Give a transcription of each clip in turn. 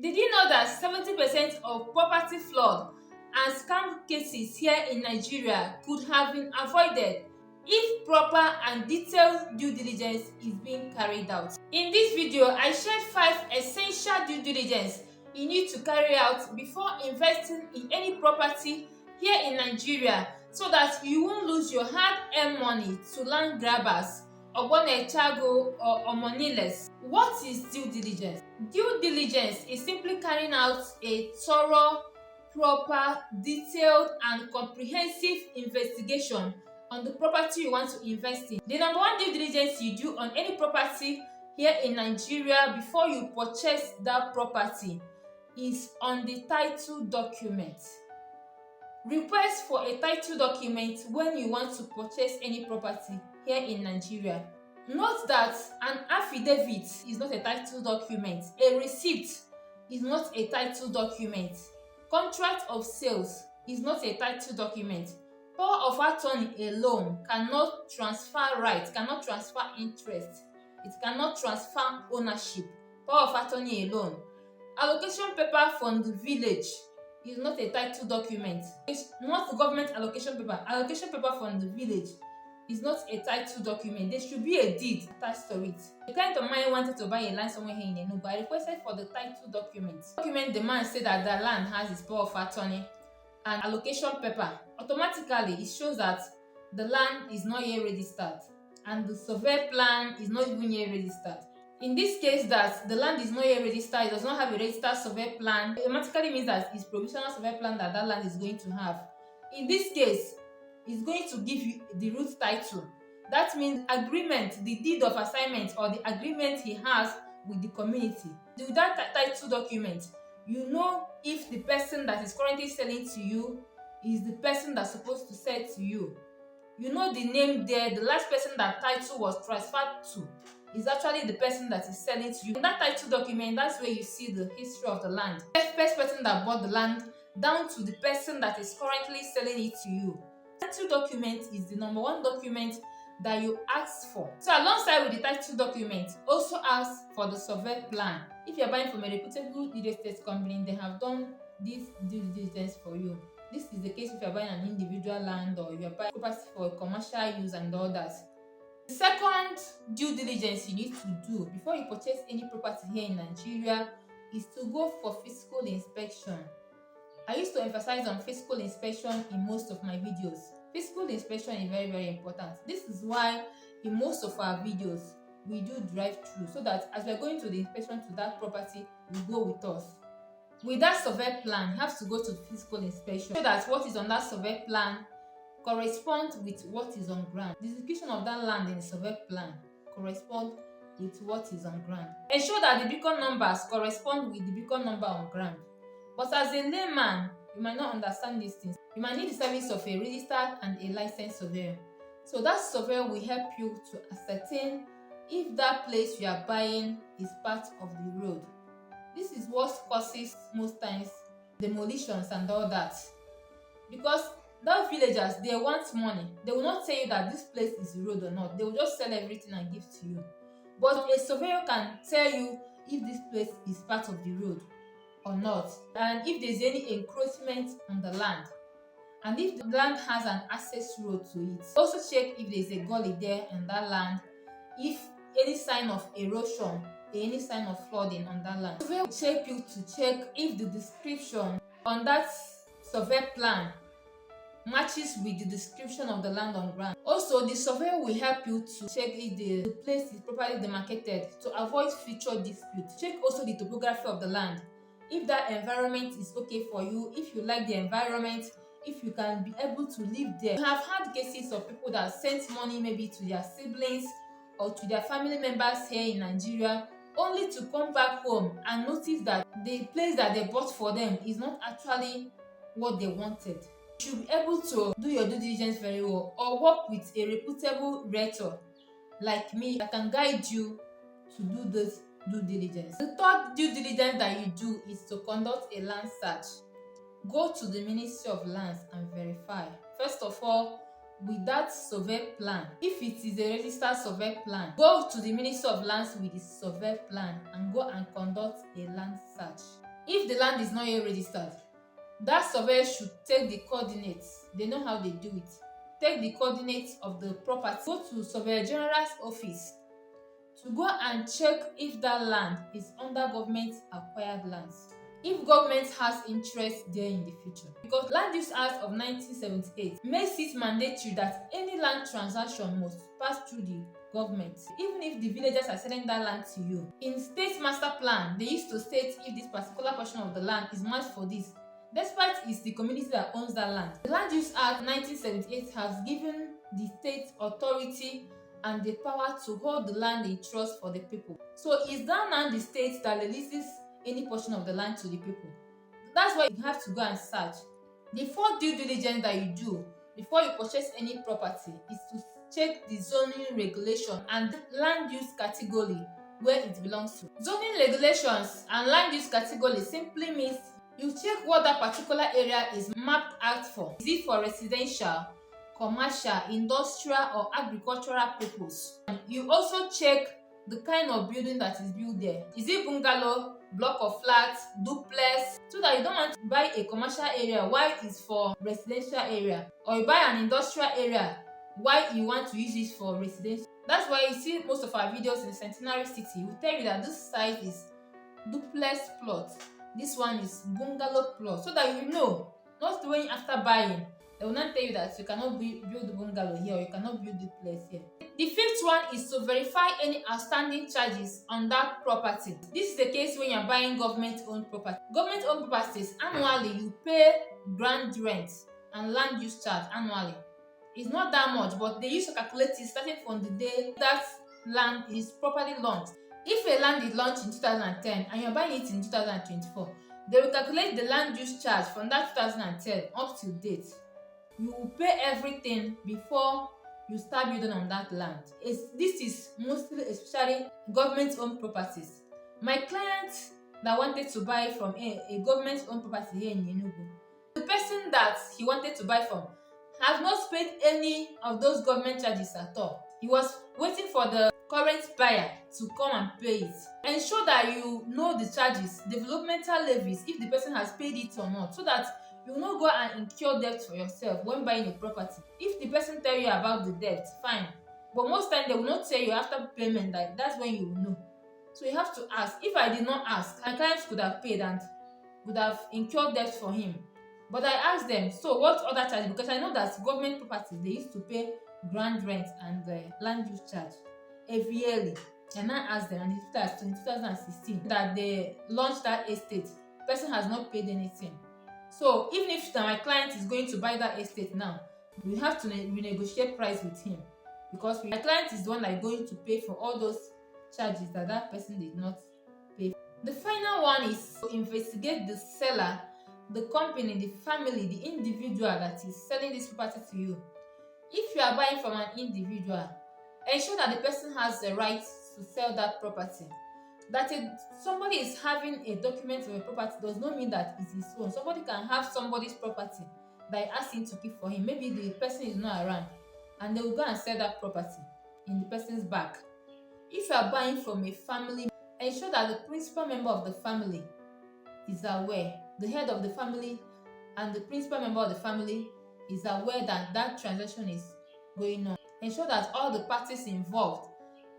Did you know that 70% of property fraud and scam cases here in Nigeria could have been avoided if proper and detailed due diligence is being carried out? In this video, I shared 5 essential due diligence you need to carry out before investing in any property here in Nigeria so that you won't lose your hard-earned money to land grabbers, Okey-Enearo or moneyless. What is due diligence? Due diligence is simply carrying out a thorough, proper, detailed and comprehensive investigation on the property you want to invest in. The number one due diligence you do on any property here in Nigeria before you purchase that property is on the title document. Request for a title document when you want to purchase any property here in Nigeria. Note that an affidavit is not a title document. A receipt is not a title document. Contract of sales is not a title document. Power of attorney alone cannot transfer rights, cannot transfer interest. It cannot transfer ownership. Power of attorney alone. Allocation paper from the village is not a title document. It's not government allocation paper. Allocation paper from the village is not a title document. There should be a deed attached to it. A client of mine wanted to buy a land somewhere here in Enugu. I requested for the title document. Document demands say that the land has its power of attorney and allocation paper. Automatically, it shows that the land is not yet registered and the survey plan is not even yet registered. In this case, that the land is not yet registered, it does not have a registered survey plan, it automatically means that it's provisional survey plan that that land is going to have. In this case, it's going to give you the root title. That means agreement, the deed of assignment or the agreement he has with the community. With that title document, you know if the person that is currently selling to you is the person that's supposed to sell to you. You know the name there, the last person that title was transferred to is actually the person that is selling to you. In that title document, that's where you see the history of the land. The first person that bought the land down to the person that is currently selling it to you. The title document is the number one document that you ask for. So alongside with the title document, also ask for the survey plan. If you are buying from a reputable real estate company, they have done this due diligence for you. This is the case if you are buying an individual land or you are buying property for commercial use and all that. The second due diligence you need to do before you purchase any property here in Nigeria is to go for physical inspection. I used to emphasize on physical inspection in most of my videos. Physical inspection is very, very important. This is why in most of our videos we do drive-through so that as we are going to the inspection to that property, you go with us. With that survey plan, you have to go to physical inspection so that what is on that survey plan corresponds with what is on ground. The description of that land in the survey plan corresponds with what is on ground. Ensure that the beacon numbers correspond with the beacon number on ground. But as a layman, you might not understand these things. You might need the service of a registered and a licensed surveyor. So that surveyor will help you to ascertain if that place you are buying is part of the road. This is what causes most times demolitions and all that. Because those villagers, they want money. They will not tell you that this place is a road or not. They will just sell everything and give to you. But a surveyor can tell you if this place is part of the road or not, and if there's any encroachment on the land, and if the land has an access road to it. Also check if there's a gully there in that land, if any sign of erosion, any sign of flooding on that land. Surveyor will check you to check if the description on that survey plan matches with the description of the land on ground. Also, the surveyor will help you to check if the place is properly demarcated to avoid future disputes. Check also the topography of the land. If that environment is okay for you, if you like the environment, if you can be able to live there. We have had cases of people that sent money maybe to their siblings or to their family members here in Nigeria, only to come back home and notice that the place that they bought for them is not actually what they wanted. You should be able to do your due diligence very well or work with a reputable realtor like me that can guide you to do this due diligence. The third due diligence that you do is to conduct a land search. Go to the Ministry of Lands and verify. First of all, with that survey plan, if it is a registered survey plan, go to the Ministry of Lands with the survey plan and go and conduct a land search. If the land is not yet registered, that surveyor should take the coordinates. They know how they do it. Take the coordinates of the property, go to Surveyor General's office to go and check if that land is under government acquired lands, if government has interest there in the future. Because Land Use Act of 1978 makes it mandatory that any land transaction must pass through the government, even if the villagers are selling that land to you. In state master plan, they used to state if this particular portion of the land is marked for this, despite it's the community that owns that land. The Land Use Act 1978 has given the state authority and the power to hold the land in trust for the people. So it's now the state that releases any portion of the land to the people. That's why you have to go and search. The fourth due diligence that you do before you purchase any property is to check the zoning regulation and the land use category where it belongs to. Zoning regulations and land use category simply means you check what that particular area is mapped out for. Is it for residential, commercial, industrial, or agricultural purpose? And you also check the kind of building that is built there. Is it bungalow, block of flats, duplex? So that you don't want to buy a commercial area while it's for residential area, or you buy an industrial area while you want to use it for residential. That's why you see most of our videos in Centenary City. We tell you that this site is duplex plot, this one is bungalow plot, so that you know, not when after buying they will not tell you that you cannot build bungalow here or you cannot build duplex here. The fifth one is to verify any outstanding charges on that property. This is the case when you're buying government-owned property. Government-owned properties, annually you pay ground rent and land use charge annually. It's not that much, but they used to calculate it starting from the day that land is properly launched. If a land is launched in 2010 and you're buying it in 2024, they will calculate the land use charge from that 2010 up to date. You will pay everything before you start building on that land. This is mostly, especially government-owned properties. My client that wanted to buy from a government-owned property here in Enugu, the person that he wanted to buy from has not paid any of those government charges at all. He was waiting for the current buyer to come and pay it. Ensure that you know the charges, developmental levies, if the person has paid it or not, so that you will not go and incur debt for yourself when buying a property. If the person tell you about the debt, fine. But most times they will not tell you after payment, that's when you will know. So you have to ask. If I did not ask, my clients could have paid and would have incurred debt for him. But I asked them, so what other charges? Because I know that government properties, they used to pay ground rent and land use charge every yearly. And I asked them, and in 2016 that they launched that estate, the person has not paid anything. So even if my client is going to buy that estate now, we have to renegotiate price with him, because my client is the one that is going to pay for all those charges that person did not pay. The final one is to investigate the seller, the company, the family, the individual that is selling this property to you. If you are buying from an individual, ensure that the person has the right to sell that property. That somebody is having a document of a property does not mean that it is his own. Somebody can have somebody's property that he asks him to keep for him. Maybe the person is not around and they will go and sell that property in the person's back. If you are buying from a family, ensure that the principal member of the family is aware. The head of the family and the principal member of the family is aware that that transaction is going on. Ensure that all the parties involved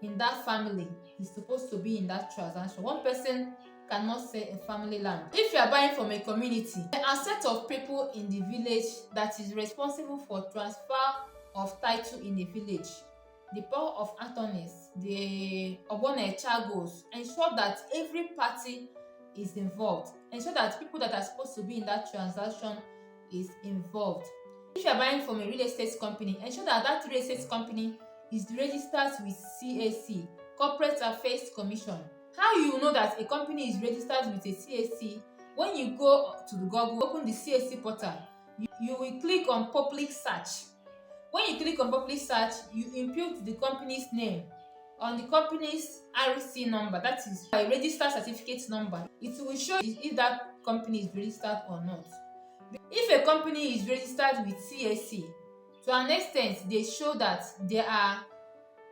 in that family is supposed to be in that transaction. One person cannot sell a family land. If you are buying from a community, there are set of people in the village that is responsible for transfer of title in the village. The power of attorneys, the whatapp. Ensure that every party is involved. Ensure that people that are supposed to be in that transaction is involved. If you are buying from a real estate company, ensure that that real estate company is registered with CAC, Corporate Affairs Commission. How you know that a company is registered with a CAC? When you go to the Google, open the CAC portal, you will click on public search. When you click on public search, you input the company's name on the company's RC number, that is a registered certificate number. It will show if that company is registered or not. If a company is registered with CAC, to an extent, they show that they are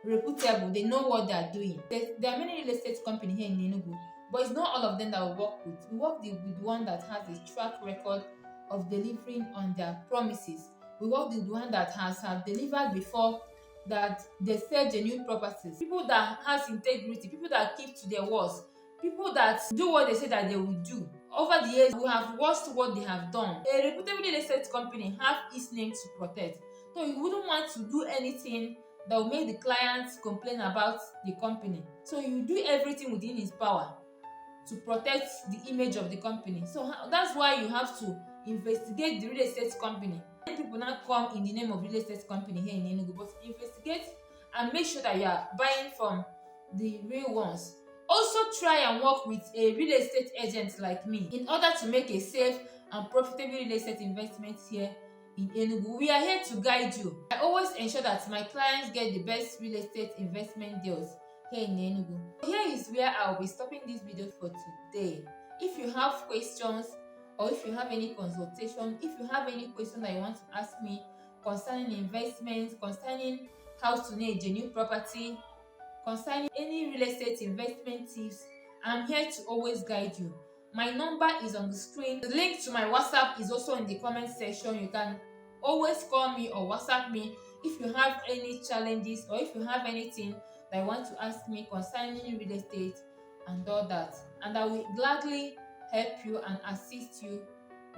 reputable, they know what they are doing. There are many real estate companies here in Enugu But it's not all of them that we work with. We work with one that has a track record of delivering on their promises. We work with one that have delivered before, that they sell genuine properties, people that has integrity, people that keep to their words, people that do what they say that they will do. Over the years, we have watched what they have done. A reputable real estate company have its name to protect, so you wouldn't want to do anything that will make the clients complain about the company. So you do everything within its power to protect the image of the company. So that's why you have to investigate the real estate company. Many people now come in the name of real estate company here in Enugu, but investigate and make sure that you are buying from the real ones. Also try and work with a real estate agent like me in order to make a safe and profitable real estate investment here in Enugu. We are here to guide you. I always ensure that my clients get the best real estate investment deals here in Enugu. Here is where I'll be stopping this video for today. If you have questions, or if you have any consultation, if you have any question that you want to ask me concerning investments, concerning how to know a genuine property, concerning any real estate investment tips, I'm here to always guide you. My number is on the screen. The link to my WhatsApp is also in the comment section. You can always call me or WhatsApp me if you have any challenges, or if you have anything that you want to ask me concerning real estate and all that, and I will gladly help you and assist you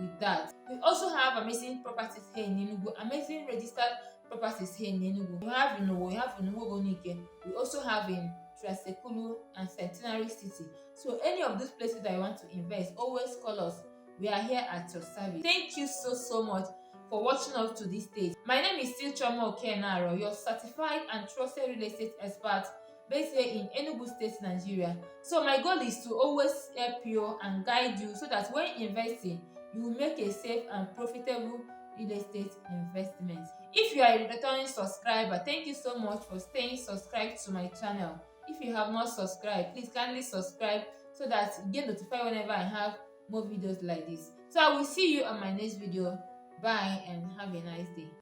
with that. We also have amazing properties here in Enugu, amazing registered properties here in Enugu. We have in Owo, we have in Uwogonike, we also have in Trasekulu and Centenary City. So any of those places that you want to invest, always call us. We are here at your service. Thank you so much for watching up to this stage. My name is still Okey-Enearo, your certified and trusted real estate expert based here in Enugu State, Nigeria. So my goal is to always help you and guide you so that when investing, you will make a safe and profitable real estate investment. If you are a returning subscriber, thank you so much for staying subscribed to my channel. If you have not subscribed, please kindly subscribe so that you get notified whenever I have more videos like this. So I will see you on my next video. Bye and have a nice day.